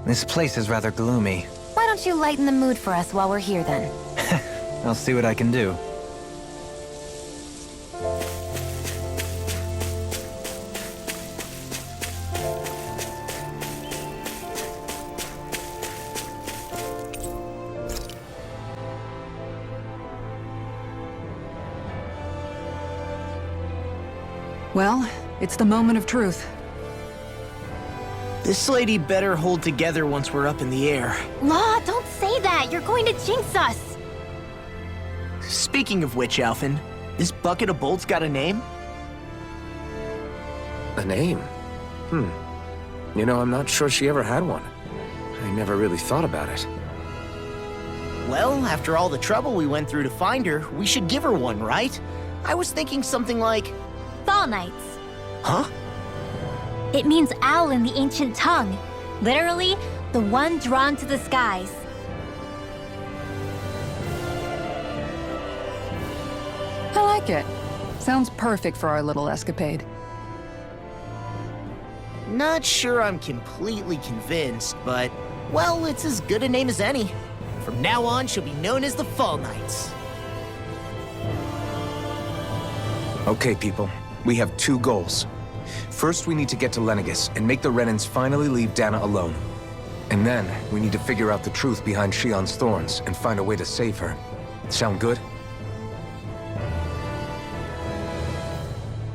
This place is rather gloomy. Why don't you lighten the mood for us while we're here then? I'll see what I can do. Well, it's the moment of truth. This lady better hold together once we're up in the air. Law, don't say that! You're going to jinx us! Speaking of which, Alphen, this bucket of bolts got a name? A name? You know, I'm not sure she ever had one. I never really thought about it. Well, after all the trouble we went through to find her, we should give her one, right? I was thinking something like... Fall Knights. Huh? It means owl in the ancient tongue. Literally, the one drawn to the skies. I like it. Sounds perfect for our little escapade. Not sure I'm completely convinced, but... well, it's as good a name as any. From now on, she'll be known as the Fall Knights. Okay, people. We have two goals. First, we need to get to Lenegis and make the Renans finally leave Dahna alone. And then, we need to figure out the truth behind Shionne's thorns and find a way to save her. Sound good?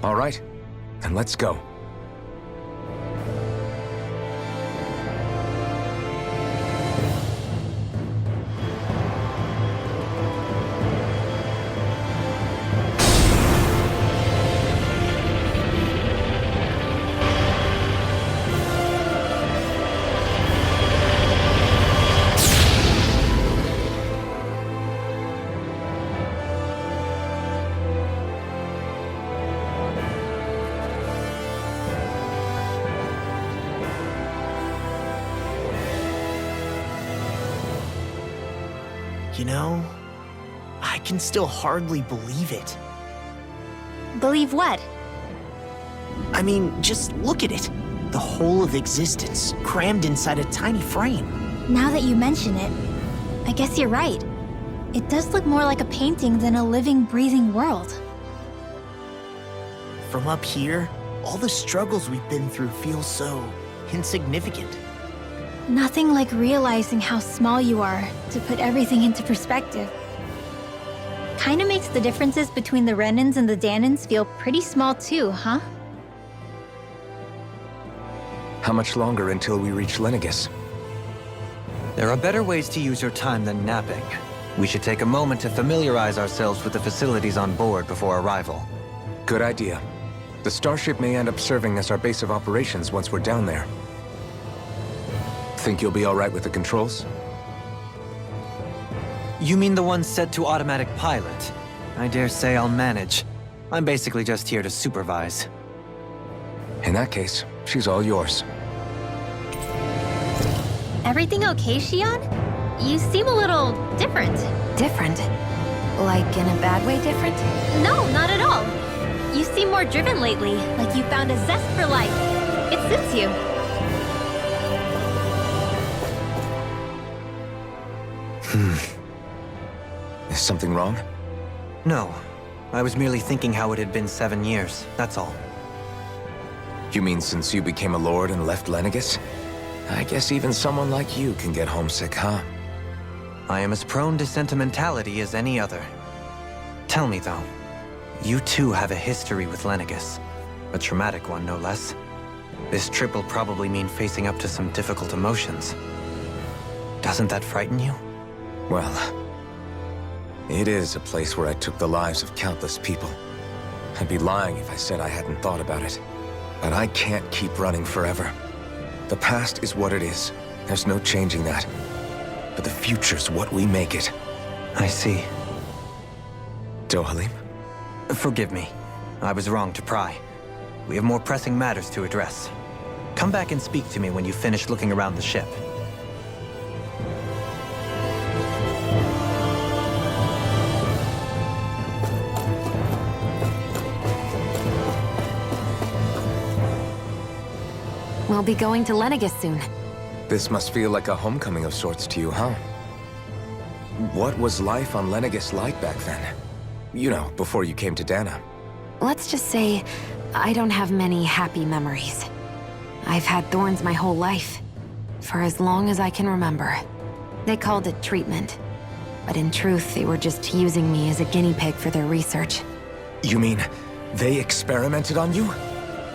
All right, then let's go. You know, I can still hardly believe it. Believe what? I mean, just look at it. The whole of existence, crammed inside a tiny frame. Now that you mention it, I guess you're right. It does look more like a painting than a living, breathing world. From up here, all the struggles we've been through feel so insignificant. Nothing like realizing how small you are to put everything into perspective. Kinda makes the differences between the Renans and the Dahnans feel pretty small too, huh? How much longer until we reach Lenegis? There are better ways to use your time than napping. We should take a moment to familiarize ourselves with the facilities on board before arrival. Good idea. The starship may end up serving as our base of operations once we're down there. Think you'll be all right with the controls? You mean the one set to automatic pilot? I dare say I'll manage. I'm basically just here to supervise. In that case, she's all yours. Everything okay, Shionne? You seem a little different. Different? Like in a bad way different? No, not at all. You seem more driven lately, like you found a zest for life. It suits you. Is something wrong? No. I was merely thinking how it had been 7 years, that's all. You mean since you became a lord and left Lenegis? I guess even someone like you can get homesick, huh? I am as prone to sentimentality as any other. Tell me though, you too have a history with Lenegis. A traumatic one, no less. This trip will probably mean facing up to some difficult emotions. Doesn't that frighten you? Well, it is a place where I took the lives of countless people. I'd be lying if I said I hadn't thought about it. But I can't keep running forever. The past is what it is. There's no changing that. But the future's what we make it. I see. Dohalim? Forgive me. I was wrong to pry. We have more pressing matters to address. Come back and speak to me when you finish looking around the ship. We'll be going to Lenegis soon. This must feel like a homecoming of sorts to you, huh? What was life on Lenegis like back then? You know, before you came to Dahna. Let's just say, I don't have many happy memories. I've had thorns my whole life, for as long as I can remember. They called it treatment, but in truth, they were just using me as a guinea pig for their research. You mean, they experimented on you?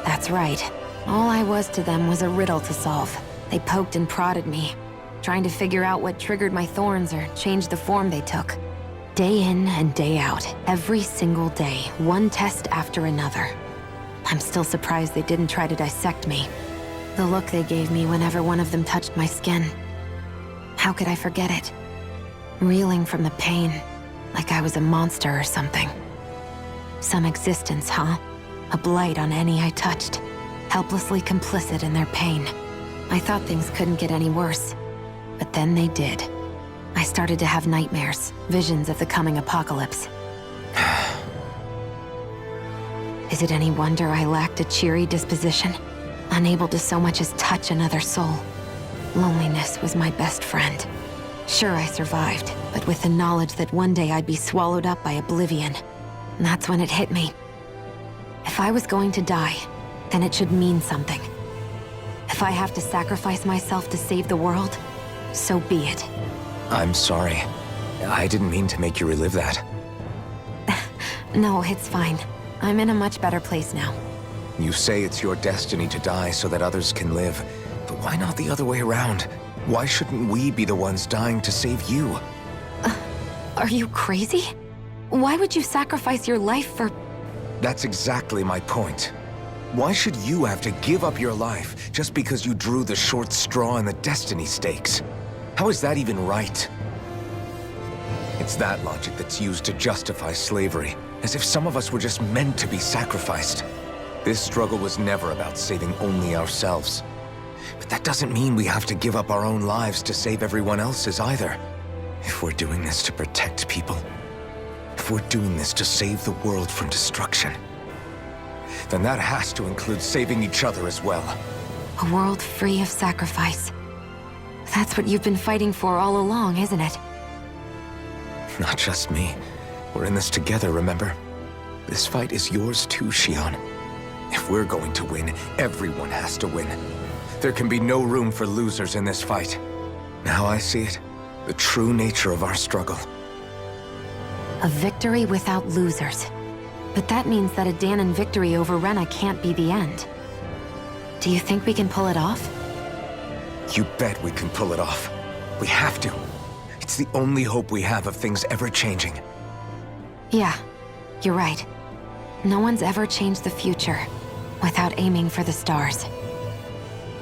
That's right. All I was to them was a riddle to solve. They poked and prodded me, trying to figure out what triggered my thorns or changed the form they took. Day in and day out, every single day, one test after another. I'm still surprised they didn't try to dissect me. The look they gave me whenever one of them touched my skin. How could I forget it? Reeling from the pain, like I was a monster or something. Some existence, huh? A blight on any I touched, helplessly complicit in their pain. I thought things couldn't get any worse, but then they did. I started to have nightmares, visions of the coming apocalypse. Is it any wonder I lacked a cheery disposition? Unable to so much as touch another soul. Loneliness was my best friend. Sure, I survived, but with the knowledge that one day I'd be swallowed up by oblivion. And that's when it hit me. If I was going to die, then it should mean something. If I have to sacrifice myself to save the world, so be it. I'm sorry. I didn't mean to make you relive that. No, it's fine. I'm in a much better place now. You say it's your destiny to die so that others can live, but why not the other way around? Why shouldn't we be the ones dying to save you? Are you crazy? Why would you sacrifice your life for... That's exactly my point. Why should you have to give up your life just because you drew the short straw in the destiny stakes? How is that even right? It's that logic that's used to justify slavery, as if some of us were just meant to be sacrificed. This struggle was never about saving only ourselves. But that doesn't mean we have to give up our own lives to save everyone else's either. If we're doing this to protect people, if we're doing this to save the world from destruction, then that has to include saving each other as well. A world free of sacrifice. That's what you've been fighting for all along, isn't it? Not just me. We're in this together, remember? This fight is yours too, Shionne. If we're going to win, everyone has to win. There can be no room for losers in this fight. Now I see it. The true nature of our struggle. A victory without losers. But that means that a Dahnan victory over Rena can't be the end. Do you think we can pull it off? You bet we can pull it off. We have to. It's the only hope we have of things ever changing. Yeah, you're right. No one's ever changed the future without aiming for the stars.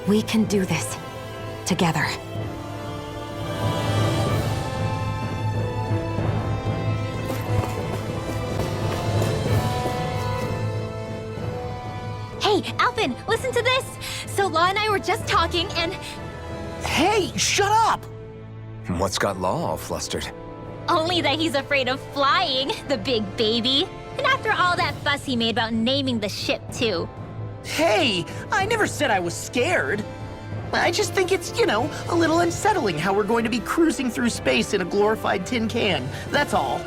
We can do this together. Hey, Alphen, listen to this! So Law and I were just talking and... Hey, shut up! What's got Law all flustered? Only that he's afraid of flying, the big baby. And after all that fuss he made about naming the ship, too. Hey, I never said I was scared. I just think it's, you know, a little unsettling how we're going to be cruising through space in a glorified tin can. That's all.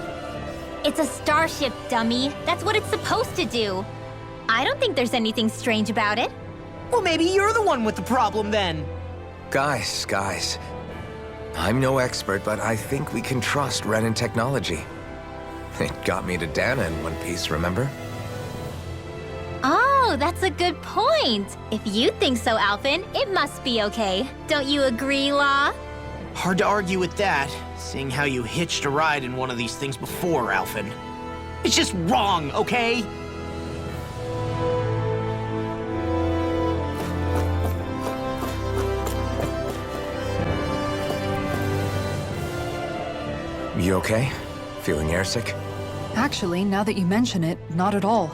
It's a starship, dummy. That's what it's supposed to do. I don't think there's anything strange about it. Well, maybe you're the one with the problem then. Guys. I'm no expert, but I think we can trust Renan technology. It got me to Dahna in one piece, remember? Oh, that's a good point. If you think so, Alphen, it must be okay. Don't you agree, Law? Hard to argue with that, seeing how you hitched a ride in one of these things before, Alphen. It's just wrong, okay? You okay? Feeling airsick? Actually, now that you mention it, not at all.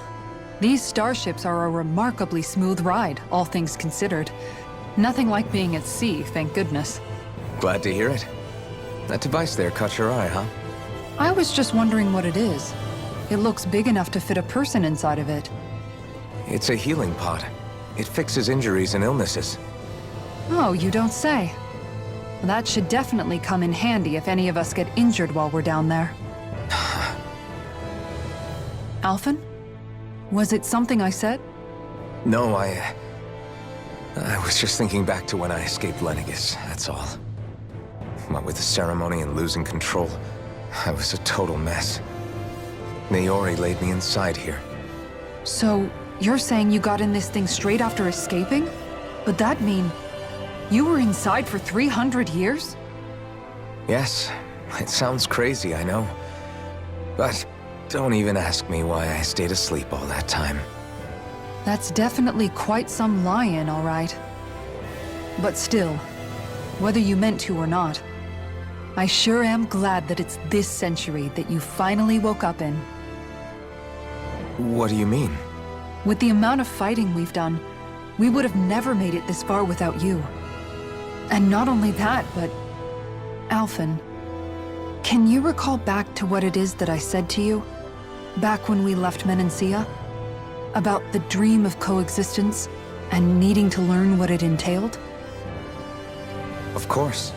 These starships are a remarkably smooth ride, all things considered. Nothing like being at sea, thank goodness. Glad to hear it. That device there caught your eye, huh? I was just wondering what it is. It looks big enough to fit a person inside of it. It's a healing pod. It fixes injuries and illnesses. Oh, you don't say. That should definitely come in handy if any of us get injured while we're down there. Alphen? Was it something I said? No, I was just thinking back to when I escaped Lenegis, that's all. What with the ceremony and losing control, I was a total mess. Naori laid me inside here. So, you're saying you got in this thing straight after escaping? But that'd mean you were inside for 300 years? Yes, it sounds crazy, I know. But don't even ask me why I stayed asleep all that time. That's definitely quite some lie-in, all right. But still, whether you meant to or not, I sure am glad that it's this century that you finally woke up in. What do you mean? With the amount of fighting we've done, we would have never made it this far without you. And not only that, but... Alphen, can you recall back to what it is that I said to you? Back when we left Menancia? About the dream of coexistence, and needing to learn what it entailed? Of course.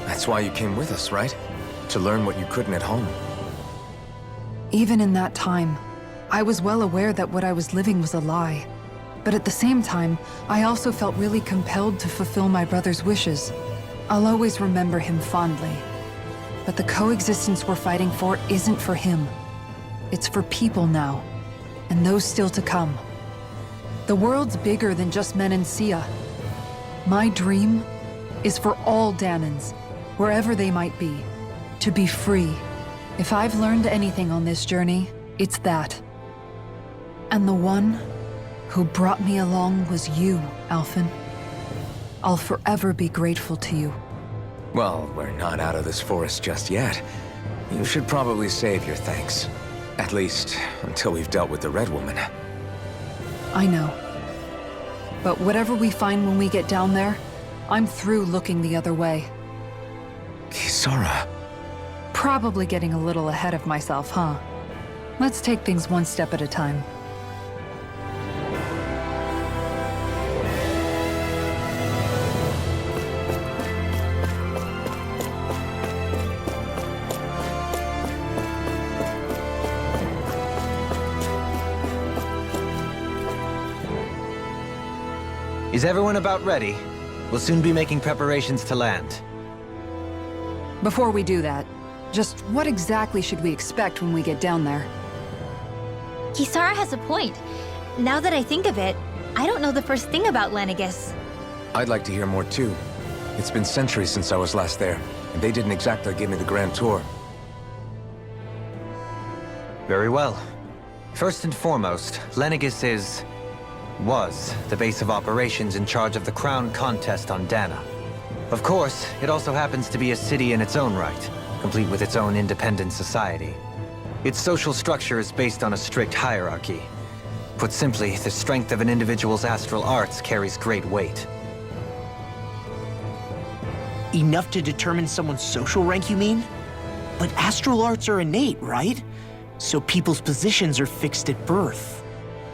That's why you came with us, right? To learn what you couldn't at home. Even in that time, I was well aware that what I was living was a lie. But at the same time, I also felt really compelled to fulfill my brother's wishes. I'll always remember him fondly. But the coexistence we're fighting for isn't for him. It's for people now, and those still to come. The world's bigger than just Menancia. My dream is for all Dahnans, wherever they might be, to be free. If I've learned anything on this journey, it's that. And the one who brought me along was you, Alphen. I'll forever be grateful to you. Well, we're not out of this forest just yet. You should probably save your thanks. At least, until we've dealt with the Red Woman. I know. But whatever we find when we get down there, I'm through looking the other way. Kisara. Probably getting a little ahead of myself, huh? Let's take things one step at a time. Is everyone about ready? We'll soon be making preparations to land. Before we do that, just what exactly should we expect when we get down there? Kisara has a point. Now that I think of it, I don't know the first thing about Lenegis. I'd like to hear more too. It's been centuries since I was last there, and they didn't exactly give me the grand tour. Very well. First and foremost, Lenegis was the base of operations in charge of the crown contest on Dahna. Of course, it also happens to be a city in its own right, complete with its own independent society. Its social structure is based on a strict hierarchy. Put simply, the strength of an individual's astral arts carries great weight. Enough to determine someone's social rank, you mean? But astral arts are innate, right? So people's positions are fixed at birth.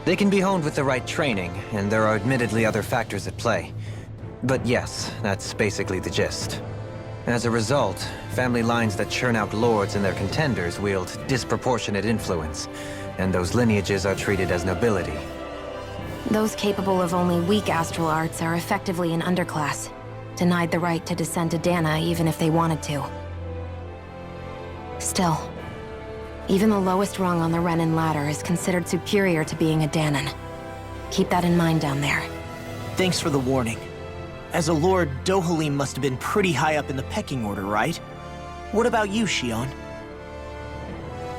They can be honed with the right training, and there are admittedly other factors at play. But yes, that's basically the gist. As a result, family lines that churn out lords and their contenders wield disproportionate influence, and those lineages are treated as nobility. Those capable of only weak astral arts are effectively an underclass, denied the right to descend to Dahna even if they wanted to. Still, even the lowest rung on the Renan ladder is considered superior to being a Dahnan. Keep that in mind down there. Thanks for the warning. As a lord, Dohalim must have been pretty high up in the pecking order, right? What about you, Shionne?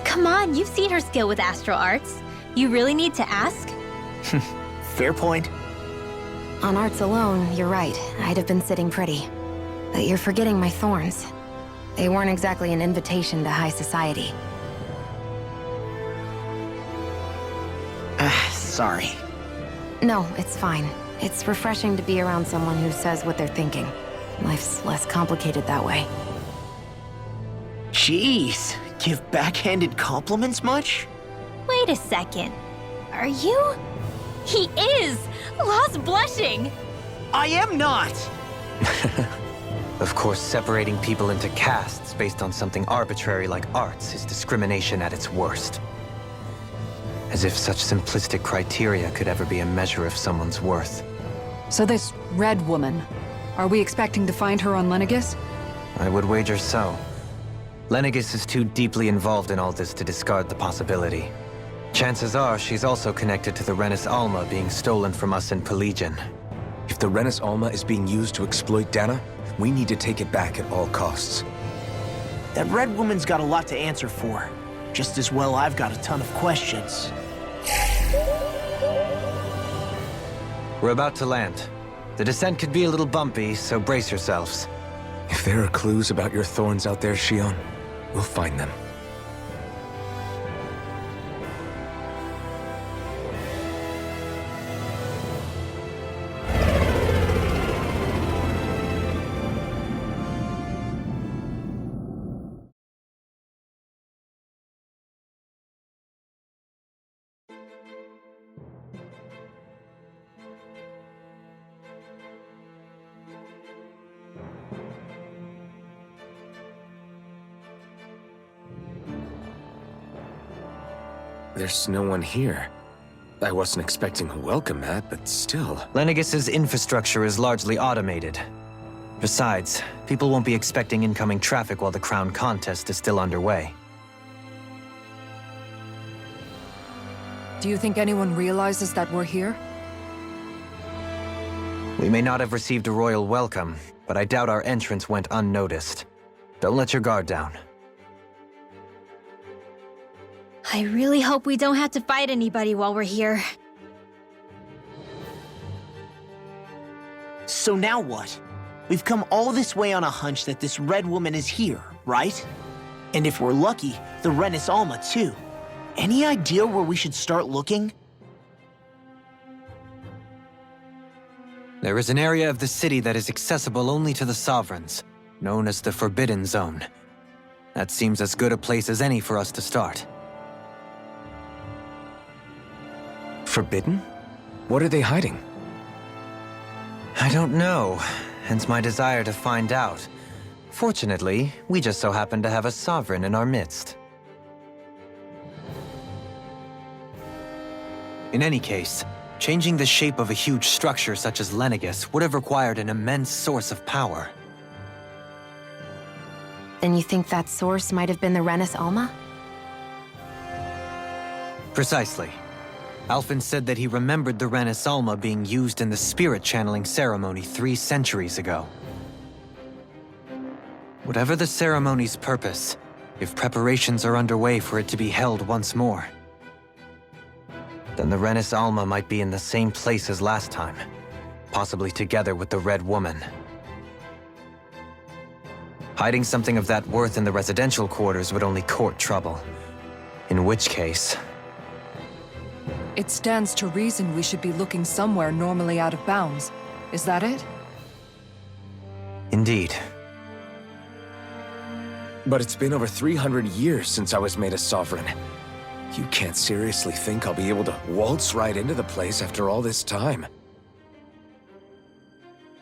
Come on, you've seen her skill with astral arts. You really need to ask? Fair point. On arts alone, you're right. I'd have been sitting pretty. But you're forgetting my thorns. They weren't exactly an invitation to high society. Sorry. No, it's fine. It's refreshing to be around someone who says what they're thinking. Life's less complicated that way. Jeez, give backhanded compliments much? Wait a second. Are you? He is! Lost blushing! I am not! Of course, separating people into castes based on something arbitrary like arts is discrimination at its worst. As if such simplistic criteria could ever be a measure of someone's worth. So this red woman, are we expecting to find her on Lenegis? I would wager so. Lenegis is too deeply involved in all this to discard the possibility. Chances are she's also connected to the Renis Alma being stolen from us in Pillaging. If the Renis Alma is being used to exploit Dahna, we need to take it back at all costs. That red woman's got a lot to answer for. Just as well I've got a ton of questions. We're about to land. The descent could be a little bumpy, so brace yourselves. If there are clues about your thorns out there, Shionne, we'll find them. There's no one here. I wasn't expecting a welcome mat, but still. Lenegis's infrastructure is largely automated. Besides, people won't be expecting incoming traffic while the crown contest is still underway. Do you think anyone realizes that we're here? We may not have received a royal welcome, but I doubt our entrance went unnoticed. Don't let your guard down. I really hope we don't have to fight anybody while we're here. So now what? We've come all this way on a hunch that this red woman is here, right? And if we're lucky, the Renis Alma too. Any idea where we should start looking? There is an area of the city that is accessible only to the sovereigns, known as the Forbidden Zone. That seems as good a place as any for us to start. Forbidden? What are they hiding? I don't know, hence my desire to find out. Fortunately, we just so happen to have a sovereign in our midst. In any case, changing the shape of a huge structure such as Lenegis would have required an immense source of power. Then you think that source might have been the Renis Alma? Precisely. Alphen said that he remembered the Renis Alma being used in the spirit channeling ceremony 3 centuries ago. Whatever the ceremony's purpose, if preparations are underway for it to be held once more, then the Renis Alma might be in the same place as last time, possibly together with the Red Woman. Hiding something of that worth in the residential quarters would only court trouble. In which case... It stands to reason we should be looking somewhere normally out of bounds. Is that it? Indeed. But it's been over 300 years since I was made a sovereign. You can't seriously think I'll be able to waltz right into the place after all this time.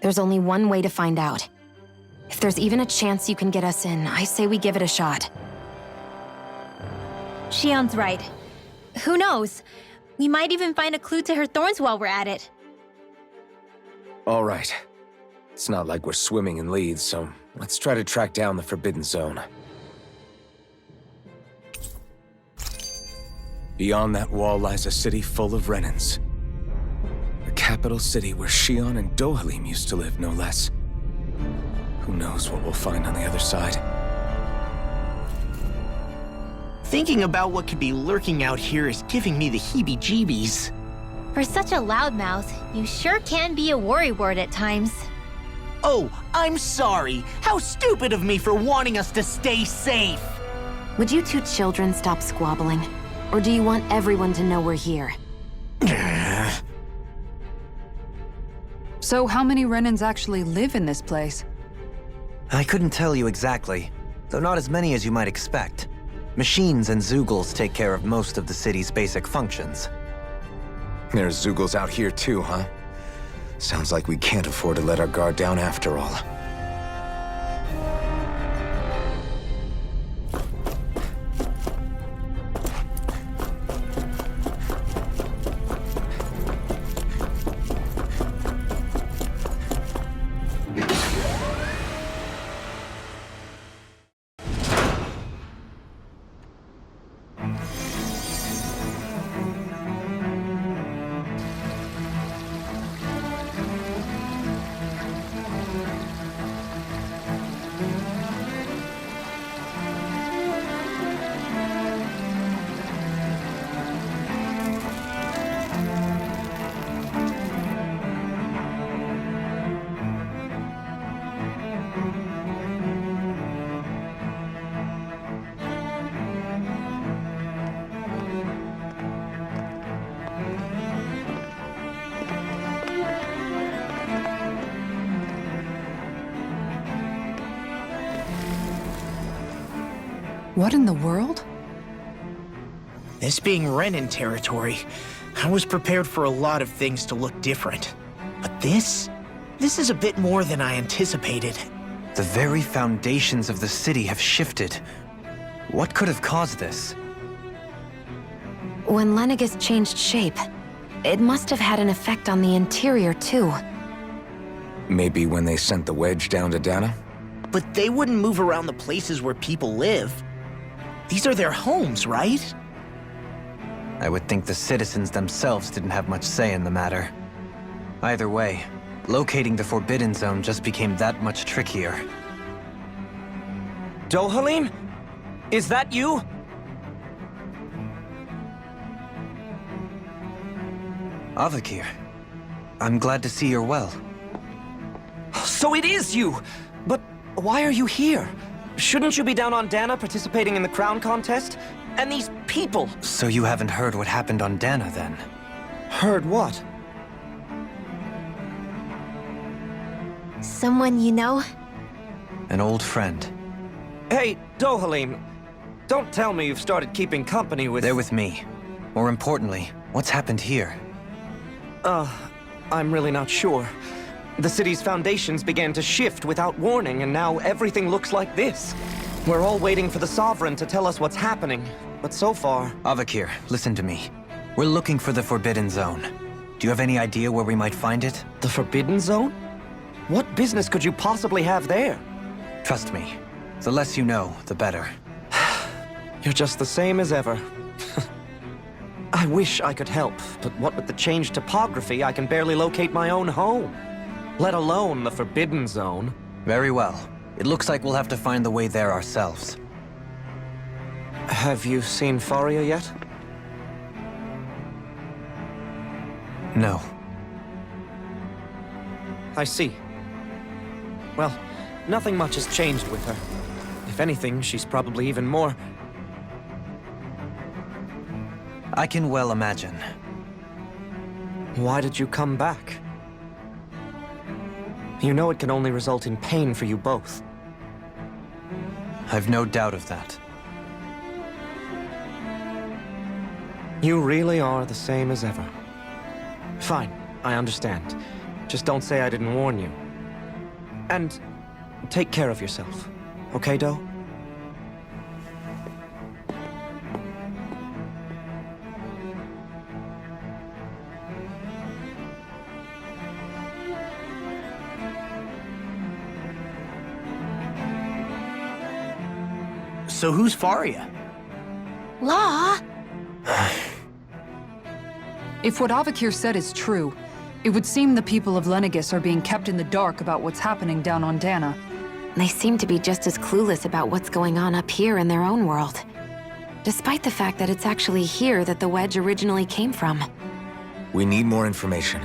There's only one way to find out. If there's even a chance you can get us in, I say we give it a shot. Shionne's right. Who knows? We might even find a clue to her thorns while we're at it. All right. It's not like we're swimming in leads, so let's try to track down the Forbidden Zone. Beyond that wall lies a city full of Renans. The capital city where Shionne and Dohalim used to live, no less. Who knows what we'll find on the other side? Thinking about what could be lurking out here is giving me the heebie-jeebies. For such a loudmouth, you sure can be a worrywart at times. Oh, I'm sorry. How stupid of me for wanting us to stay safe. Would you two children stop squabbling? Or do you want everyone to know we're here? So how many Renans actually live in this place? I couldn't tell you exactly, though not as many as you might expect. Machines and Zeugles take care of most of the city's basic functions. There's Zeugles out here too, huh? Sounds like we can't afford to let our guard down after all. What in the world? This being Renan territory, I was prepared for a lot of things to look different. But this is a bit more than I anticipated. The very foundations of the city have shifted. What could have caused this? When Lenegis changed shape, it must have had an effect on the interior, too. Maybe when they sent the wedge down to Dahna? But they wouldn't move around the places where people live. These are their homes, right? I would think the citizens themselves didn't have much say in the matter. Either way, locating the Forbidden Zone just became that much trickier. Dohalim? Is that you? Avakir, I'm glad to see you're well. So it is you! But why are you here? Shouldn't you be down on Dahna participating in the crown contest? And these people! So you haven't heard what happened on Dahna, then? Heard what? Someone you know? An old friend. Hey, Dohalim, don't tell me you've started keeping company with... They're with me. More importantly, what's happened here? I'm really not sure. The city's foundations began to shift without warning, and now everything looks like this. We're all waiting for the Sovereign to tell us what's happening, but so far... Avakir, listen to me. We're looking for the Forbidden Zone. Do you have any idea where we might find it? The Forbidden Zone? What business could you possibly have there? Trust me. The less you know, the better. You're just the same as ever. I wish I could help, but what with the changed topography, I can barely locate my own home. Let alone the Forbidden Zone. Very well. It looks like we'll have to find the way there ourselves. Have you seen Faria yet? No. I see. Well, nothing much has changed with her. If anything, she's probably even more... I can well imagine. Why did you come back? You know it can only result in pain for you both. I've no doubt of that. You really are the same as ever. Fine, I understand. Just don't say I didn't warn you. And take care of yourself, okay, Doe? So who's Faria? Law? If what Avakir said is true, it would seem the people of Lenegis are being kept in the dark about what's happening down on Dahna. They seem to be just as clueless about what's going on up here in their own world. Despite the fact that it's actually here that the wedge originally came from. We need more information.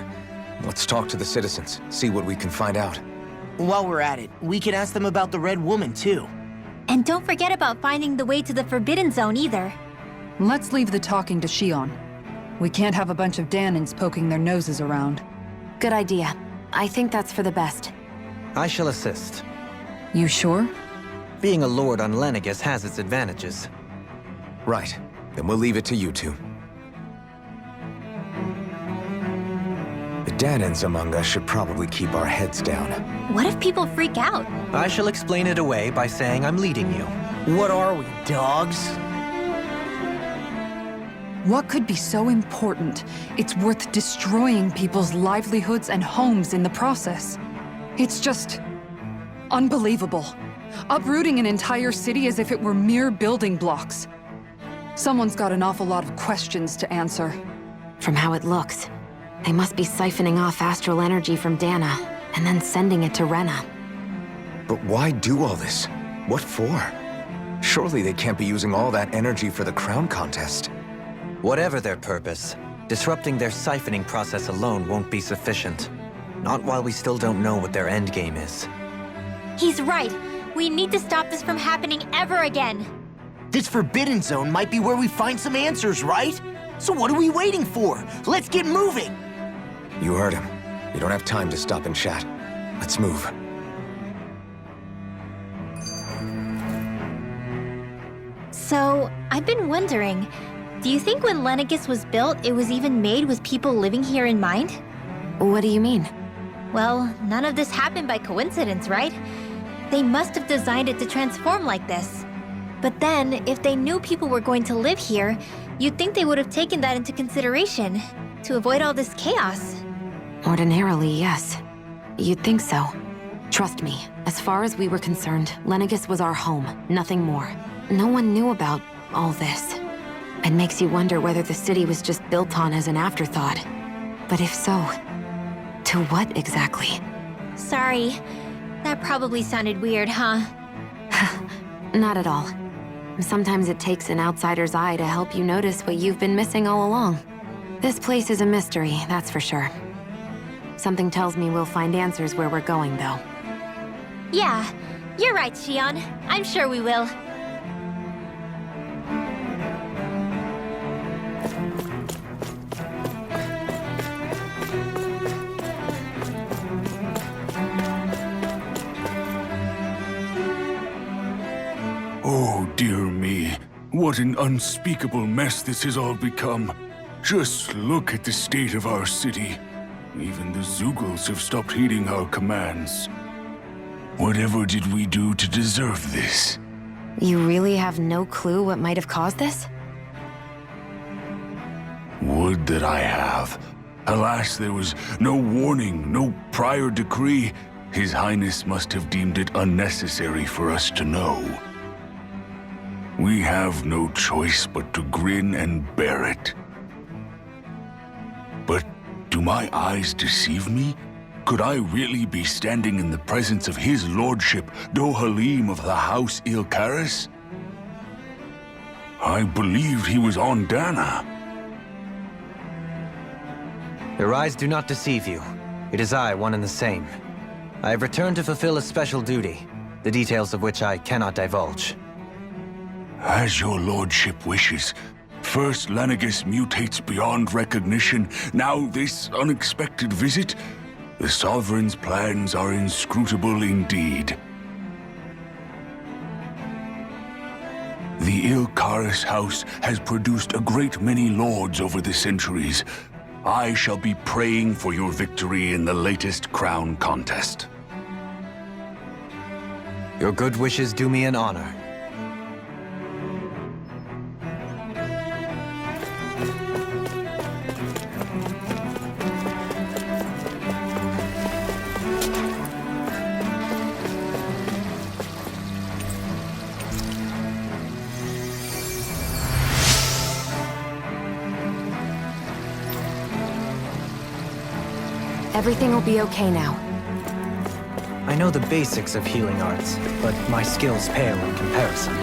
Let's talk to the citizens, see what we can find out. While we're at it, we can ask them about the Red Woman, too. And don't forget about finding the way to the Forbidden Zone either. Let's leave the talking to Shionne. We can't have a bunch of Dahnans poking their noses around. Good idea. I think that's for the best. I shall assist. You sure? Being a lord on Lenegis has its advantages. Right. Then we'll leave it to you two. The Dahnans among us should probably keep our heads down. What if people freak out? I shall explain it away by saying I'm leading you. What are we, dogs? What could be so important? It's worth destroying people's livelihoods and homes in the process. It's just... unbelievable. Uprooting an entire city as if it were mere building blocks. Someone's got an awful lot of questions to answer. From how it looks, they must be siphoning off astral energy from Dahna, and then sending it to Rena. But why do all this? What for? Surely they can't be using all that energy for the crown contest. Whatever their purpose, disrupting their siphoning process alone won't be sufficient. Not while we still don't know what their endgame is. He's right. We need to stop this from happening ever again. This Forbidden Zone might be where we find some answers, right? So what are we waiting for? Let's get moving! You heard him. You don't have time to stop and chat. Let's move. So, I've been wondering, do you think when Lenegis was built, it was even made with people living here in mind? What do you mean? Well, none of this happened by coincidence, right? They must have designed it to transform like this. But then, if they knew people were going to live here, you'd think they would have taken that into consideration, to avoid all this chaos. Ordinarily, yes. You'd think so. Trust me, as far as we were concerned, Lenegis was our home, nothing more. No one knew about all this. It makes you wonder whether the city was just built on as an afterthought. But if so, to what exactly? Sorry. That probably sounded weird, huh? Not at all. Sometimes it takes an outsider's eye to help you notice what you've been missing all along. This place is a mystery, that's for sure. Something tells me we'll find answers where we're going, though. Yeah, you're right, Shionne. I'm sure we will. Oh, dear me. What an unspeakable mess this has all become. Just look at the state of our city. Even the Zeugles have stopped heeding our commands. Whatever did we do to deserve this? You really have no clue what might have caused this? Would that I have. Alas, there was no warning, no prior decree. His Highness must have deemed it unnecessary for us to know. We have no choice but to grin and bear it. But do my eyes deceive me? Could I really be standing in the presence of his lordship, Dohalim of the House Ilkaris? I believed he was on Dahna. Your eyes do not deceive you. It is I, one and the same. I have returned to fulfill a special duty, the details of which I cannot divulge. As your lordship wishes. First Lenegis mutates beyond recognition, now this unexpected visit. The Sovereign's plans are inscrutable indeed. The Ilkaris house has produced a great many lords over the centuries. I shall be praying for your victory in the latest crown contest. Your good wishes do me an honor. Everything will be okay now. I know the basics of healing arts, but my skills pale in comparison.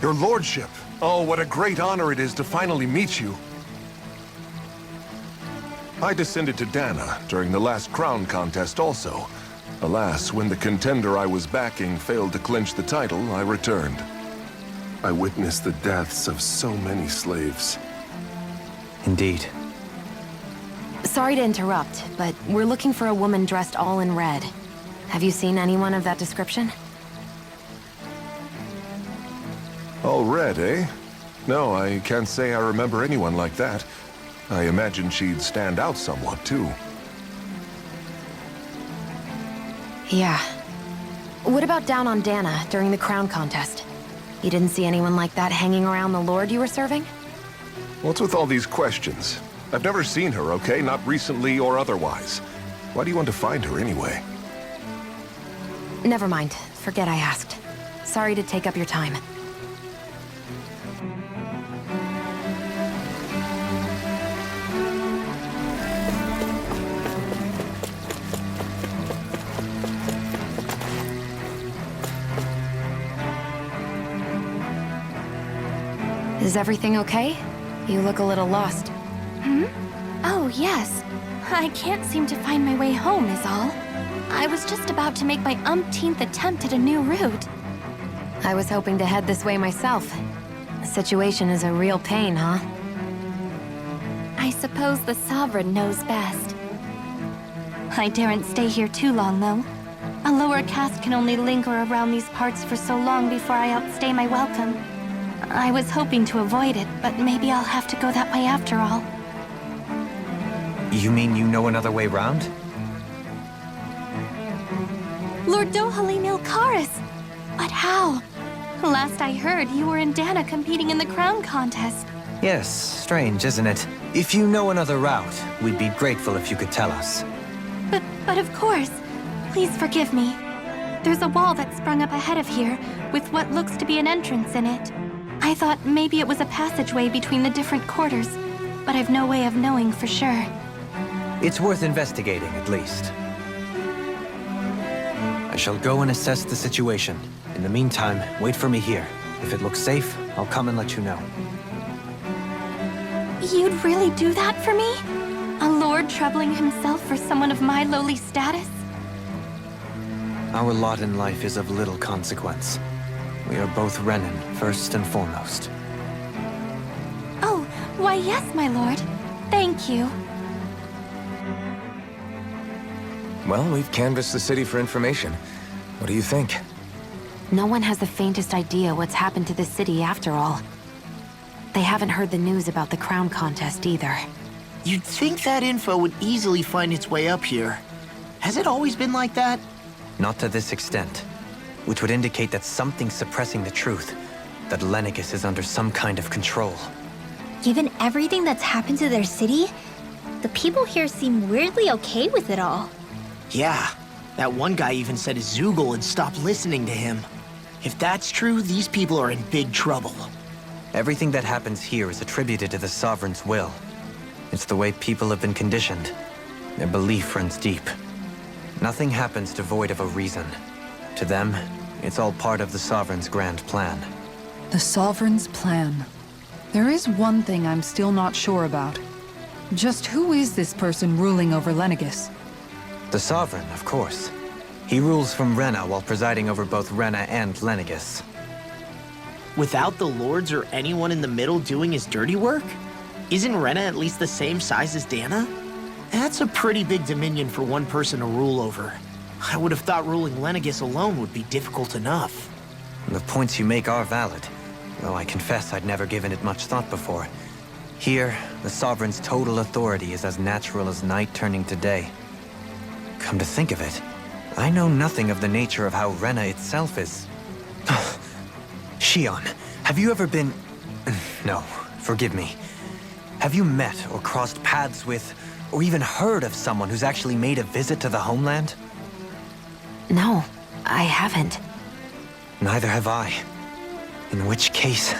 Your lordship! Oh, what a great honor it is to finally meet you. I descended to Dahna during the last crown contest also. Alas, when the contender I was backing failed to clinch the title, I returned. I witnessed the deaths of so many slaves. Indeed. Sorry to interrupt, but we're looking for a woman dressed all in red. Have you seen anyone of that description? All red, eh? No, I can't say I remember anyone like that. I imagine she'd stand out somewhat, too. Yeah. What about down on Dahna during the crown contest? You didn't see anyone like that hanging around the lord you were serving? What's with all these questions? I've never seen her, okay? Not recently or otherwise. Why do you want to find her anyway? Never mind. Forget I asked. Sorry to take up your time. Is everything okay? You look a little lost. Oh, yes. I can't seem to find my way home is all. I was just about to make my umpteenth attempt at a new route. I was hoping to head this way myself. The situation is a real pain, huh? I suppose the Sovereign knows best. I daren't stay here too long, though. A lower caste can only linger around these parts for so long before I outstay my welcome. I was hoping to avoid it, but maybe I'll have to go that way after all. You mean you know another way round? Lord Dohalim Ilkaris! But how? Last I heard, you were in Dahna competing in the crown contest. Yes, strange, isn't it? If you know another route, we'd be grateful if you could tell us. But of course. Please forgive me. There's a wall that sprung up ahead of here, with what looks to be an entrance in it. I thought maybe it was a passageway between the different quarters, but I've no way of knowing for sure. It's worth investigating, at least. I shall go and assess the situation. In the meantime, wait for me here. If it looks safe, I'll come and let you know. You'd really do that for me? A lord troubling himself for someone of my lowly status? Our lot in life is of little consequence. We are both Renan, first and foremost. Oh, why yes, my lord. Thank you. Well, we've canvassed the city for information. What do you think? No one has the faintest idea what's happened to the city after all. They haven't heard the news about the crown contest either. You'd think that info would easily find its way up here. Has it always been like that? Not to this extent, which would indicate that something's suppressing the truth, that Lenegis is under some kind of control. Given everything that's happened to their city, the people here seem weirdly okay with it all. Yeah, that one guy even said his Zoogle had stopped listening to him. If that's true, these people are in big trouble. Everything that happens here is attributed to the Sovereign's will. It's the way people have been conditioned. Their belief runs deep. Nothing happens devoid of a reason. To them, it's all part of the Sovereign's grand plan. The Sovereign's plan. There is one thing I'm still not sure about. Just who is this person ruling over Lenegis? The Sovereign, of course. He rules from Rena while presiding over both Rena and Lenegis. Without the lords or anyone in the middle doing his dirty work? Isn't Rena at least the same size as Dahna? That's a pretty big dominion for one person to rule over. I would have thought ruling Lenegis alone would be difficult enough. The points you make are valid, though I confess I'd never given it much thought before. Here, the Sovereign's total authority is as natural as night turning to day. Come to think of it, I know nothing of the nature of how Rena itself is. Shionne, have you ever been... No, forgive me. Have you met or crossed paths with, or even heard of someone who's actually made a visit to the homeland? No, I haven't. Neither have I. In which case,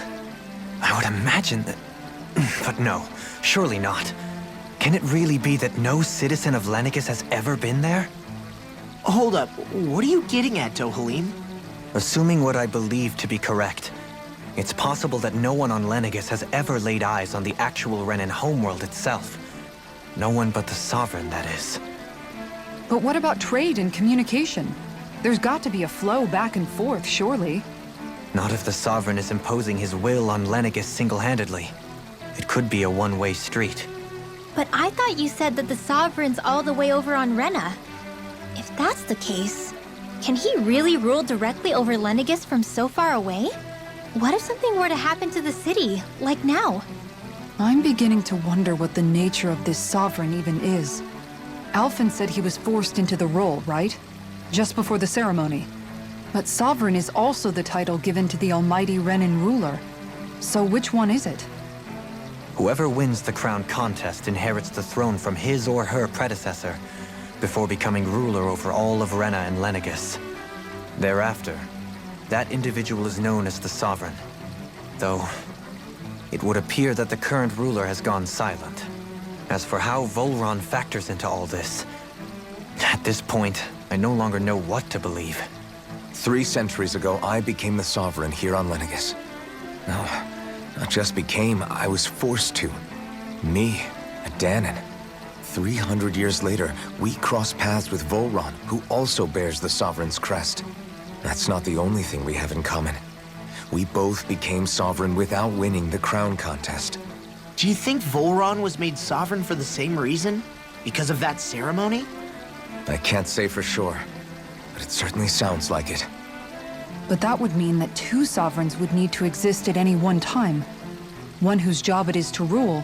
I would imagine that... But no, surely not. Can it really be that no citizen of Lenegis has ever been there? Hold up, what are you getting at, Dohalim? Assuming what I believe to be correct, it's possible that no one on Lenegis has ever laid eyes on the actual Renan homeworld itself. No one but the Sovereign, that is. But what about trade and communication? There's got to be a flow back and forth, surely. Not if the Sovereign is imposing his will on Lenegis single-handedly. It could be a one-way street. But I thought you said that the Sovereign's all the way over on Rena. If that's the case, can he really rule directly over Lenegis from so far away? What if something were to happen to the city, like now? I'm beginning to wonder what the nature of this Sovereign even is. Alphen said he was forced into the role, right? Just before the ceremony. But Sovereign is also the title given to the almighty Renan ruler. So which one is it? Whoever wins the crown contest inherits the throne from his or her predecessor, before becoming ruler over all of Rena and Lenegis. Thereafter, that individual is known as the Sovereign. Though, it would appear that the current ruler has gone silent. As for how Volron factors into all this, at this point, I no longer know what to believe. 3 centuries ago, I became the Sovereign here on Lenegis. No, not just became, I was forced to. Me, a Dahnan. 300 years later, we cross paths with Volron, who also bears the Sovereign's crest. That's not the only thing we have in common. We both became Sovereign without winning the crown contest. Do you think Volron was made Sovereign for the same reason? Because of that ceremony? I can't say for sure, but but it certainly sounds like it. But that would mean that two sovereigns would need to exist at any one time. One whose job it is to rule,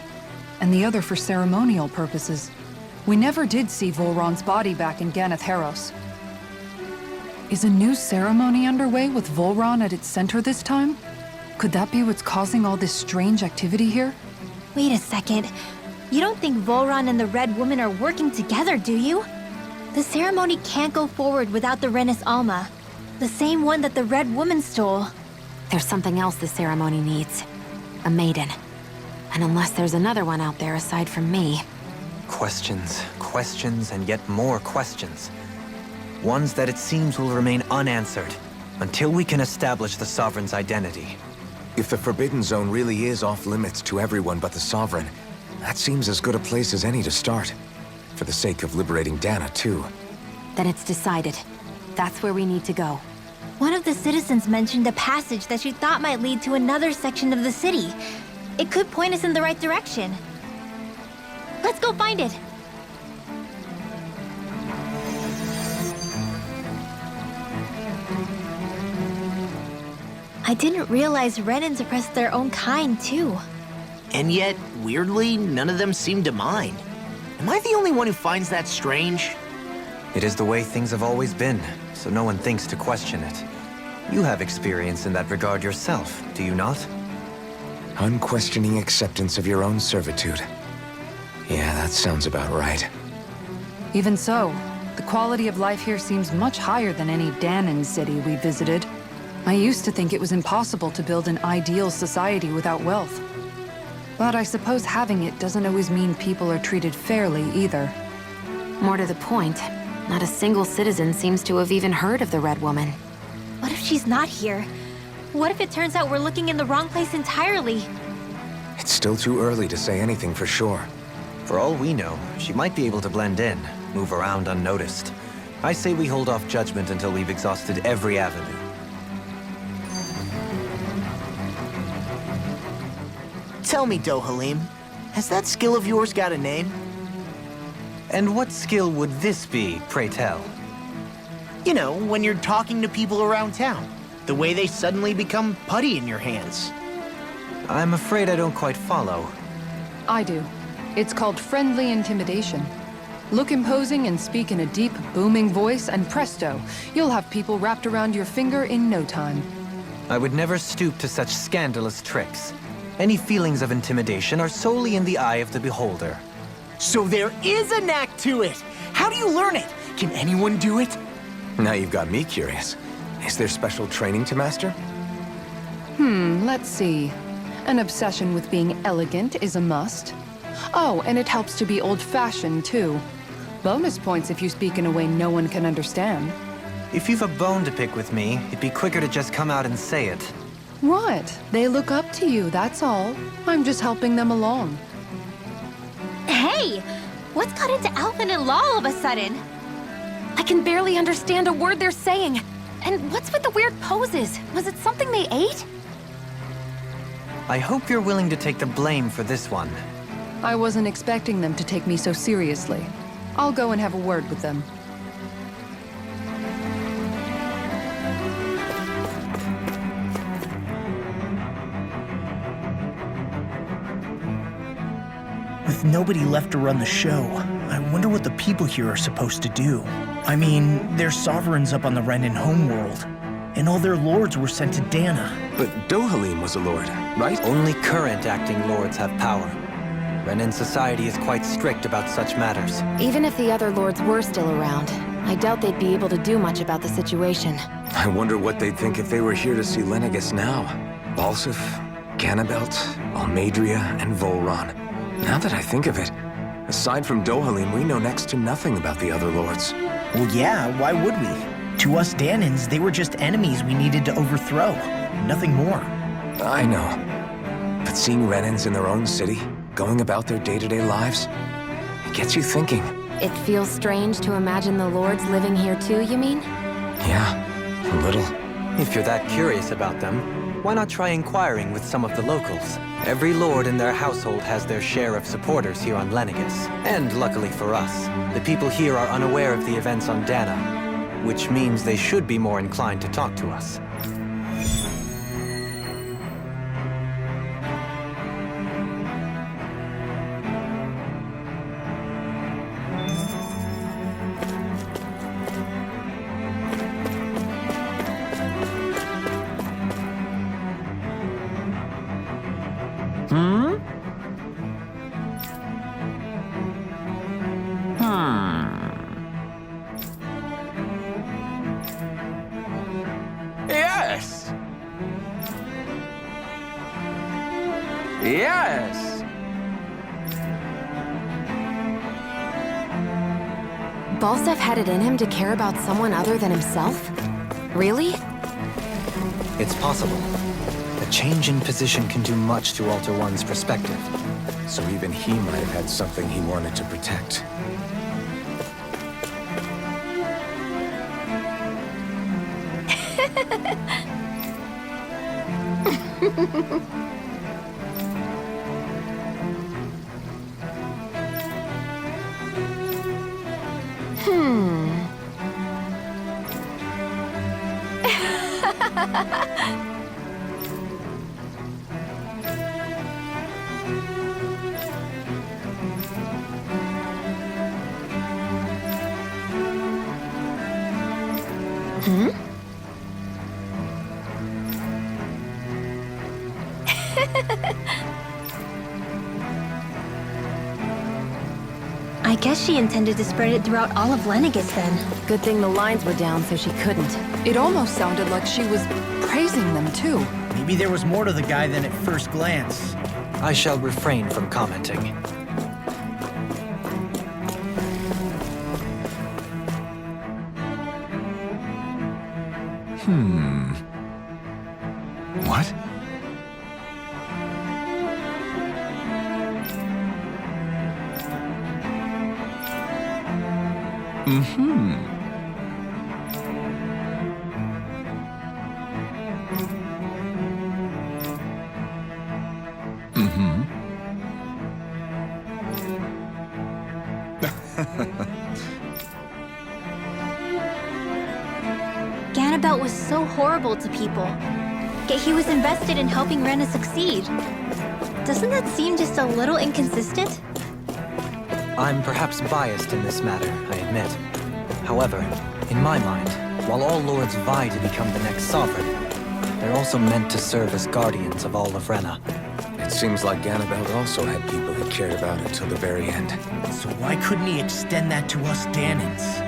and the other for ceremonial purposes. We never did see Volron's body back in Ganath Haros. Is a new ceremony underway with Volron at its center this time? Could that be what's causing all this strange activity here? Wait a second. You don't think Volron and the Red Woman are working together, do you? The ceremony can't go forward without the Renis Alma. The same one that the Red Woman stole. There's something else the ceremony needs. A maiden. And unless there's another one out there aside from me... Questions, questions, and yet more questions. Ones that it seems will remain unanswered until we can establish the Sovereign's identity. If the Forbidden Zone really is off-limits to everyone but the Sovereign, that seems as good a place as any to start. For the sake of liberating Dahna, too. Then it's decided. That's where we need to go. One of the citizens mentioned a passage that she thought might lead to another section of the city. It could point us in the right direction. Let's go find it! I didn't realize Renans oppressed their own kind, too. And yet, weirdly, none of them seem to mind. Am I the only one who finds that strange? It is the way things have always been, so no one thinks to question it. You have experience in that regard yourself, do you not? Unquestioning acceptance of your own servitude. Yeah, that sounds about right. Even so, the quality of life here seems much higher than any Dahnan city we visited. I used to think it was impossible to build an ideal society without wealth. But I suppose having it doesn't always mean people are treated fairly either. More to the point, not a single citizen seems to have even heard of the Red Woman. What if she's not here? What if it turns out we're looking in the wrong place entirely? It's still too early to say anything for sure. For all we know, she might be able to blend in, move around unnoticed. I say we hold off judgment until we've exhausted every avenue. Tell me, Dohalim, has that skill of yours got a name? And what skill would this be, pray tell? You know, when you're talking to people around town. The way they suddenly become putty in your hands. I'm afraid I don't quite follow. I do. It's called friendly intimidation. Look imposing and speak in a deep, booming voice, and presto, you'll have people wrapped around your finger in no time. I would never stoop to such scandalous tricks. Any feelings of intimidation are solely in the eye of the beholder. So there is a knack to it! How do you learn it? Can anyone do it? Now you've got me curious. Is there special training to master? Let's see. An obsession with being elegant is a must. Oh, and it helps to be old-fashioned, too. Bonus points if you speak in a way no one can understand. If you've a bone to pick with me, it'd be quicker to just come out and say it. What? They look up to you, that's all. I'm just helping them along. Hey! What's got into Alphen and Law all of a sudden? I can barely understand a word they're saying. And what's with the weird poses? Was it something they ate? I hope you're willing to take the blame for this one. I wasn't expecting them to take me so seriously. I'll go and have a word with them. With nobody left to run the show, I wonder what the people here are supposed to do. I mean, their sovereigns up on the Renan homeworld, and all their lords were sent to Dahna. But Dohalim was a lord, right? Only current acting lords have power. Renan society is quite strict about such matters. Even if the other lords were still around, I doubt they'd be able to do much about the situation. I wonder what they'd think if they were here to see Lenegis now. Balsif, Ganabelt, Almadria, and Volron. Now that I think of it, aside from Dohalim, we know next to nothing about the other lords. Well, yeah, why would we? To us Dahnans, they were just enemies we needed to overthrow. Nothing more. I know. But seeing Renans in their own city, going about their day-to-day lives, it gets you thinking. It feels strange to imagine the lords living here too, you mean? Yeah, a little. If you're that curious about them, why not try inquiring with some of the locals? Every lord in their household has their share of supporters here on Lenegis. And luckily for us, the people here are unaware of the events on Dahna. which means they should be more inclined to talk to us. Yes! Yes! Balsef had it in him to care about someone other than himself? Really? It's possible. A change in position can do much to alter one's perspective. So even he might have had something he wanted to protect. I guess she intended to spread it throughout all of Lenegis then. Good thing the lines were down so she couldn't. It almost sounded like she was praising them too. Maybe there was more to the guy than at first glance. I shall refrain from commenting. What? Ganabelt was so horrible to people, yet he was invested in helping Rena succeed. Doesn't that seem just a little inconsistent? I'm perhaps biased in this matter, I admit. However, in my mind, while all lords vie to become the next sovereign, they're also meant to serve as guardians of all of Rena. It seems like Ganabelt also had people he cared about until the very end. So why couldn't he extend that to us Dahnans?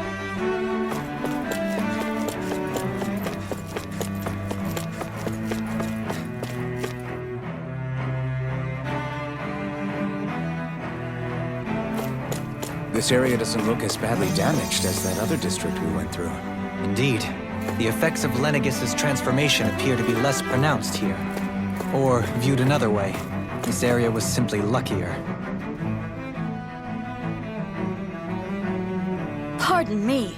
This area doesn't look as badly damaged as that other district we went through. Indeed, the effects of Lenegis's transformation appear to be less pronounced here. Or, viewed another way, this area was simply luckier. Pardon me.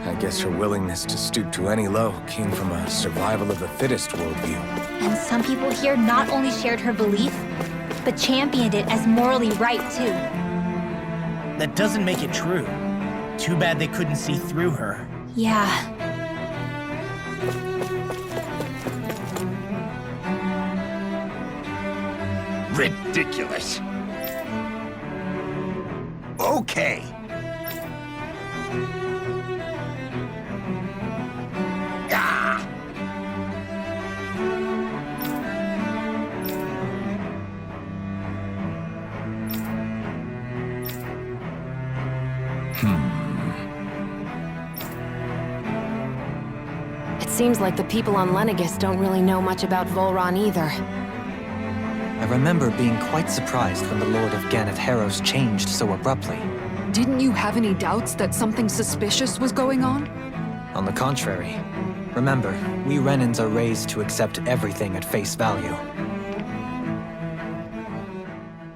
I guess her willingness to stoop to any low came from a survival of the fittest worldview. And some people here not only shared her belief, but championed it as morally right too. That doesn't make it true. Too bad they couldn't see through her. Yeah. Ridiculous. Okay. Ah! It seems like the people on Lenegis don't really know much about Volron either. I remember being quite surprised when the Lord of Ganeth Harros changed so abruptly. Didn't you have any doubts that something suspicious was going on? On the contrary, Remember, we Renans are raised to accept everything at face value.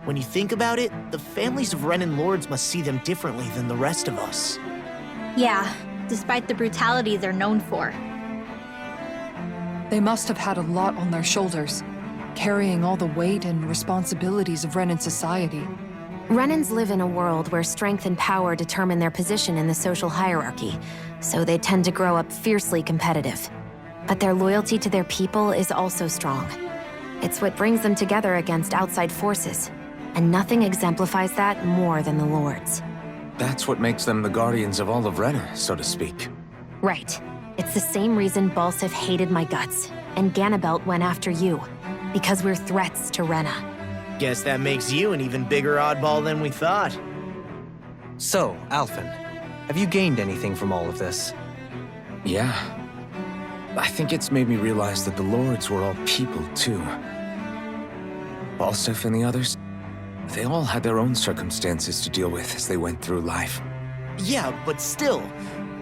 When you think about it, the families of Renan lords must see them differently than the rest of us. Yeah, despite the brutality they're known for. They must have had a lot on their shoulders, carrying all the weight and responsibilities of Renan society. Renans live in a world where strength and power determine their position in the social hierarchy, so they tend to grow up fiercely competitive. But their loyalty to their people is also strong. It's what brings them together against outside forces, and nothing exemplifies that more than the Lords. That's what makes them the guardians of all of Rena, so to speak. Right. It's the same reason Balsif hated my guts, and Ganabelt went after you. Because we're threats to Rena. Guess that makes you an even bigger oddball than we thought. So, Alphen, have you gained anything from all of this? Yeah. I think it's made me realize that the Lords were all people, too. Balsif and the others, they all had their own circumstances to deal with as they went through life. Yeah, but still,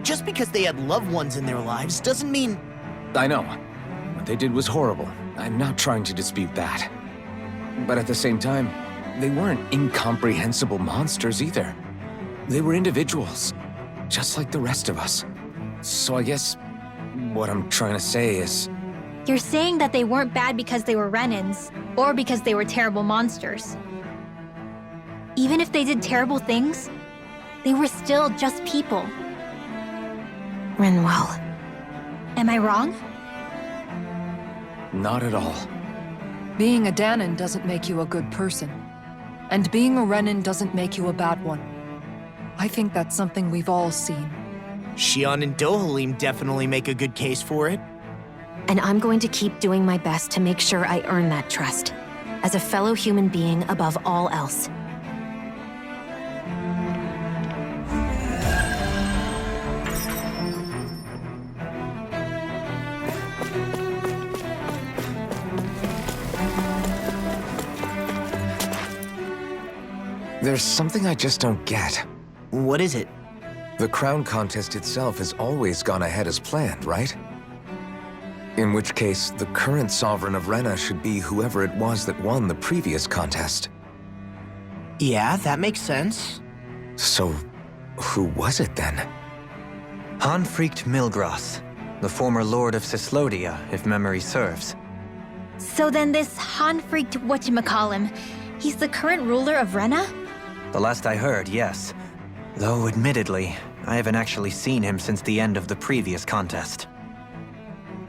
just because they had loved ones in their lives doesn't mean... I know. What they did was horrible. I'm not trying to dispute that. But at the same time, they weren't incomprehensible monsters either. They were individuals, just like the rest of us. So I guess what I'm trying to say is... You're saying that they weren't bad because they were Renans, or because they were terrible monsters. Even if they did terrible things, they were still just people. Rinwell. Am I wrong? Not at all. Being a Dahnan doesn't make you a good person. And being a Renan doesn't make you a bad one. I think that's something we've all seen. Shionne and Dohalim definitely make a good case for it. And I'm going to keep doing my best to make sure I earn that trust. As a fellow human being above all else. There's something I just don't get. What is it? The crown contest itself has always gone ahead as planned, right? In which case, the current sovereign of Rena should be whoever it was that won the previous contest. Yeah, that makes sense. So, who was it then? Hanfricht Milgras, the former Lord of Cislodia, if memory serves. So then this Hanfricht whatchamacallem, he's the current ruler of Rena? The last I heard, yes. Though, admittedly, I haven't actually seen him since the end of the previous contest.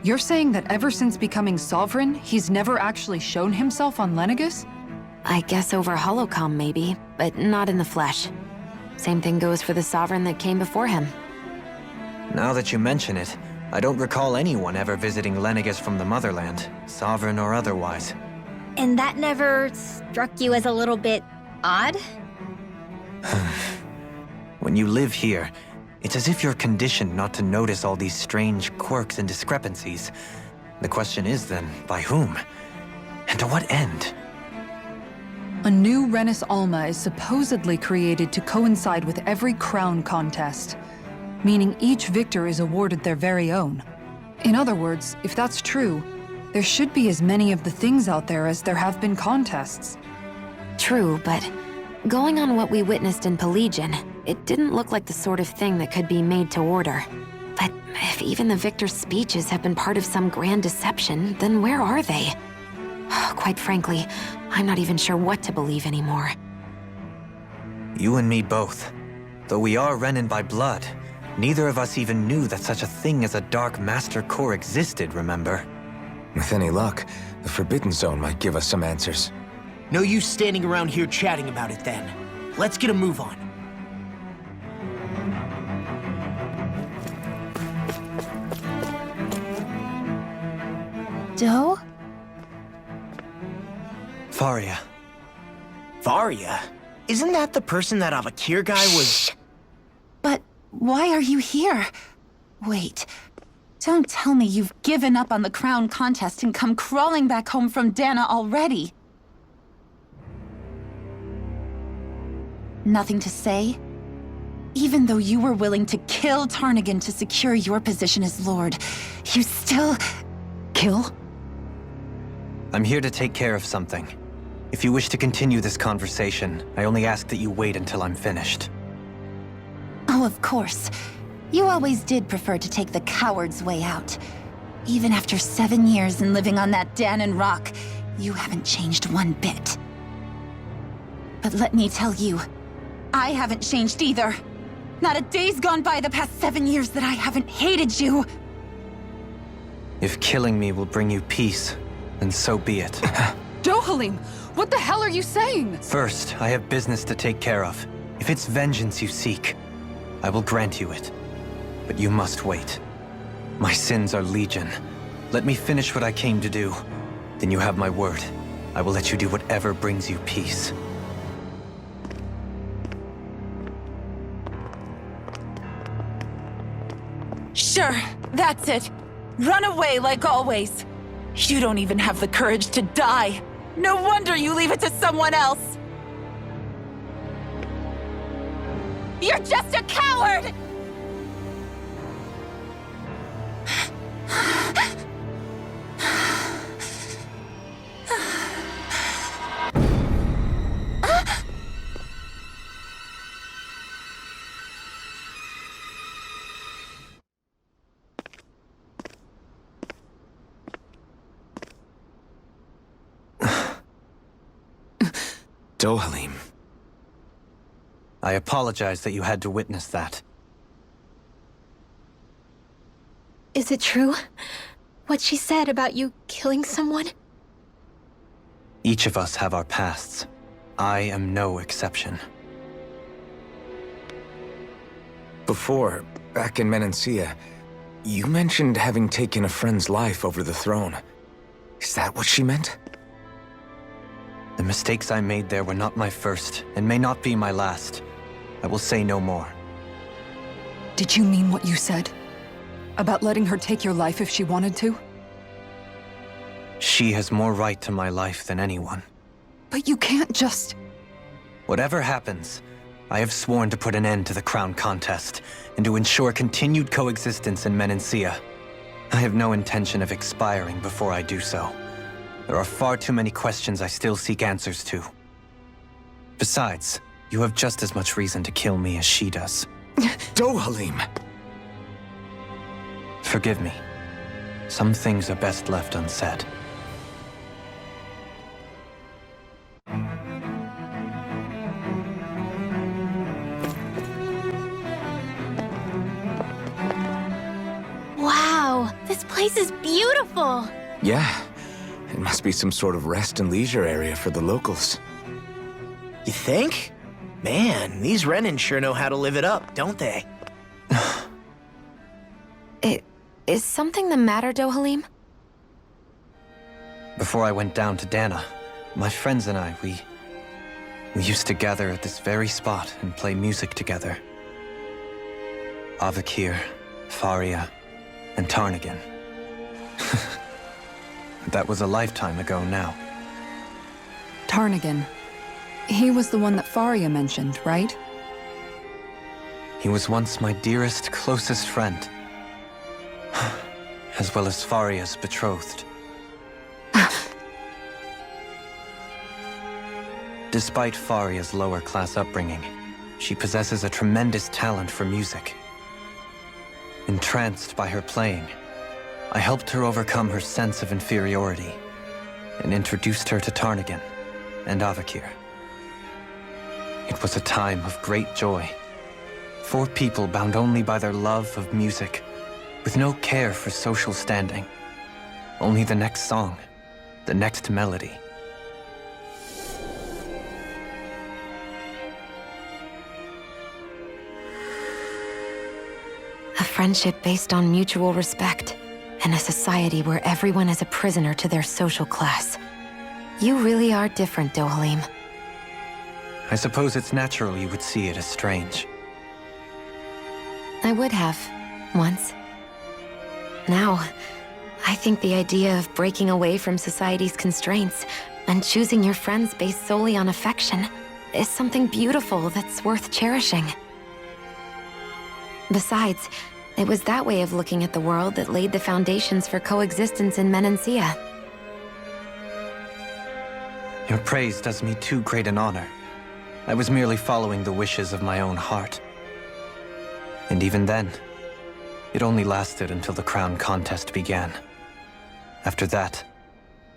You're saying that ever since becoming sovereign, he's never actually shown himself on Lenegis? I guess over holocom maybe, but not in the flesh. Same thing goes for the sovereign that came before him. Now that you mention it, I don't recall anyone ever visiting Lenegis from the motherland, sovereign or otherwise. And that never struck you as a little bit odd? When you live here, it's as if you're conditioned not to notice all these strange quirks and discrepancies. The question is then, by whom? And to what end? A new Renis Alma is supposedly created to coincide with every crown contest, meaning each victor is awarded their very own. In other words, if that's true, there should be as many of the things out there as there have been contests. True, but going on what we witnessed in Pillaging, it didn't look like the sort of thing that could be made to order. But if even the victor's speeches have been part of some grand deception, then where are they? Quite frankly, I'm not even sure what to believe anymore. You and me both. Though we are Renan by blood, neither of us even knew that such a thing as a Dark Master Core existed, remember? With any luck, the Forbidden Zone might give us some answers. No use standing around here chatting about it then. Let's get a move on. Doe? Faria. Varia? Isn't that the person that Avakir guy was... But why are you here? Wait. Don't tell me you've given up on the crown contest and come crawling back home from Dahna already. Nothing to say? Even though you were willing to kill Tarnigan to secure your position as Lord, you still... Kill? I'm here to take care of something. If you wish to continue this conversation, I only ask that you wait until I'm finished. Oh, of course. You always did prefer to take the coward's way out. Even after 7 years and living on that Dahna rock, you haven't changed one bit. But let me tell you, I haven't changed either. Not a day's gone by the past 7 years that I haven't hated you. If killing me will bring you peace, then so be it. Dohalim, what the hell are you saying? First, I have business to take care of. If it's vengeance you seek, I will grant you it. But you must wait. My sins are legion. Let me finish what I came to do. Then you have my word. I will let you do whatever brings you peace. Sure, that's it. Run away like always. You don't even have the courage to die. No wonder you leave it to someone else. You're just a coward! Dohalim. I apologize that you had to witness that. Is it true? What she said about you killing someone? Each of us have our pasts. I am no exception. Before, back in Menancia, you mentioned having taken a friend's life over the throne. Is that what she meant? The mistakes I made there were not my first, and may not be my last. I will say no more. Did you mean what you said? About letting her take your life if she wanted to? She has more right to my life than anyone. But you can't just... Whatever happens, I have sworn to put an end to the crown contest, and to ensure continued coexistence in Menancia. I have no intention of expiring before I do so. There are far too many questions I still seek answers to. Besides, you have just as much reason to kill me as she does. Dohalim! Forgive me. Some things are best left unsaid. Wow, this place is beautiful! Yeah. It must be some sort of rest and leisure area for the locals. You think? Man, these Renan sure know how to live it up, don't they? Is something the matter, Dohalim? Before I went down to Dahna, my friends and I, we used to gather at this very spot and play music together. Avakir, Faria, and Tarnigan. That was a lifetime ago now. Tarnigan. He was the one that Faria mentioned, right? He was once my dearest, closest friend. As well as Faria's betrothed. Despite Faria's lower-class upbringing, she possesses a tremendous talent for music. Entranced by her playing, I helped her overcome her sense of inferiority and introduced her to Tarnigan and Avakir. It was a time of great joy. 4 people bound only by their love of music, with no care for social standing. Only the next song, the next melody. A friendship based on mutual respect, and a society where everyone is a prisoner to their social class. You really are different, Dohalim. I suppose it's natural you would see it as strange. I would have, once. Now, I think the idea of breaking away from society's constraints and choosing your friends based solely on affection is something beautiful that's worth cherishing. Besides, it was that way of looking at the world that laid the foundations for coexistence in Menancia. Your praise does me too great an honor. I was merely following the wishes of my own heart. And even then, it only lasted until the crown contest began. After that,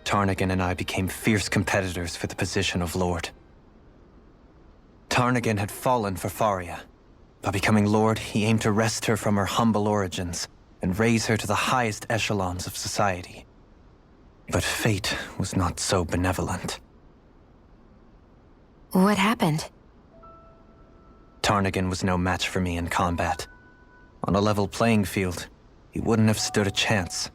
Tarnagin and I became fierce competitors for the position of Lord. Tarnagin had fallen for Faria. By becoming Lord, he aimed to wrest her from her humble origins and raise her to the highest echelons of society. But fate was not so benevolent. What happened? Tarnagin was no match for me in combat. On a level playing field, he wouldn't have stood a chance.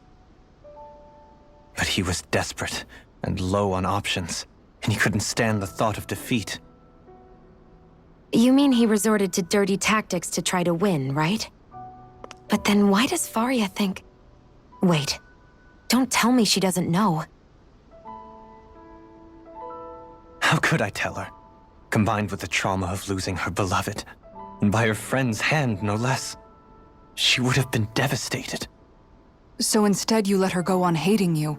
But he was desperate and low on options, and he couldn't stand the thought of defeat. You mean he resorted to dirty tactics to try to win, right? But then why does Faria think... Wait, don't tell me she doesn't know. How could I tell her? Combined with the trauma of losing her beloved, and by her friend's hand, no less, she would have been devastated. So instead you let her go on hating you,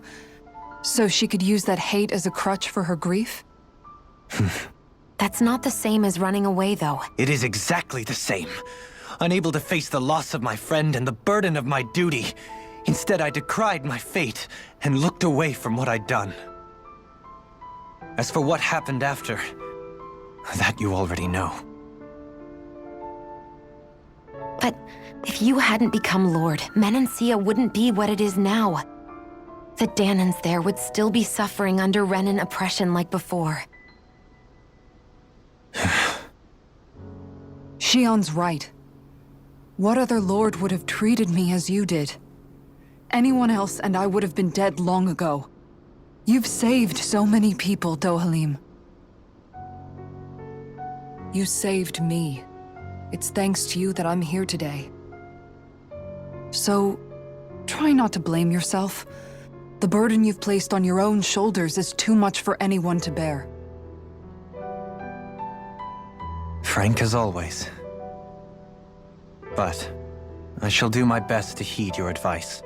so she could use that hate as a crutch for her grief? That's not the same as running away, though. It is exactly the same. Unable to face the loss of my friend and the burden of my duty, instead I decried my fate and looked away from what I'd done. As for what happened after, that you already know. But if you hadn't become Lord, Menancia wouldn't be what it is now. The Dahnans there would still be suffering under Renan oppression like before. Shionne's right. What other lord would have treated me as you did? Anyone else and I would have been dead long ago. You've saved so many people, Dohalim. You saved me. It's thanks to you that I'm here today. So, try not to blame yourself. The burden you've placed on your own shoulders is too much for anyone to bear. Frank as always. But I shall do my best to heed your advice.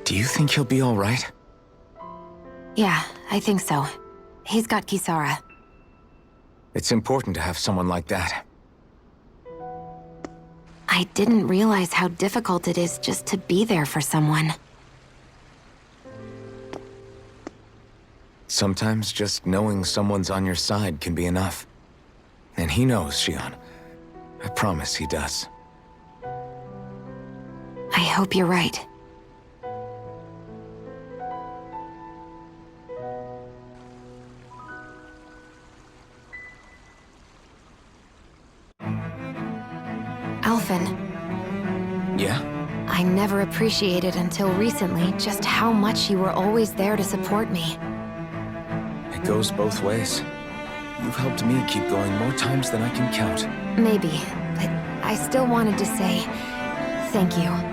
Do you think he'll be all right? Yeah, I think so. He's got Kisara. It's important to have someone like that. I didn't realize how difficult it is just to be there for someone. Sometimes just knowing someone's on your side can be enough. And he knows, Shionne. I promise he does. I hope you're right. Alphen. Yeah? I never appreciated until recently just how much you were always there to support me. It goes both ways. You've helped me keep going more times than I can count. Maybe, but I still wanted to say thank you.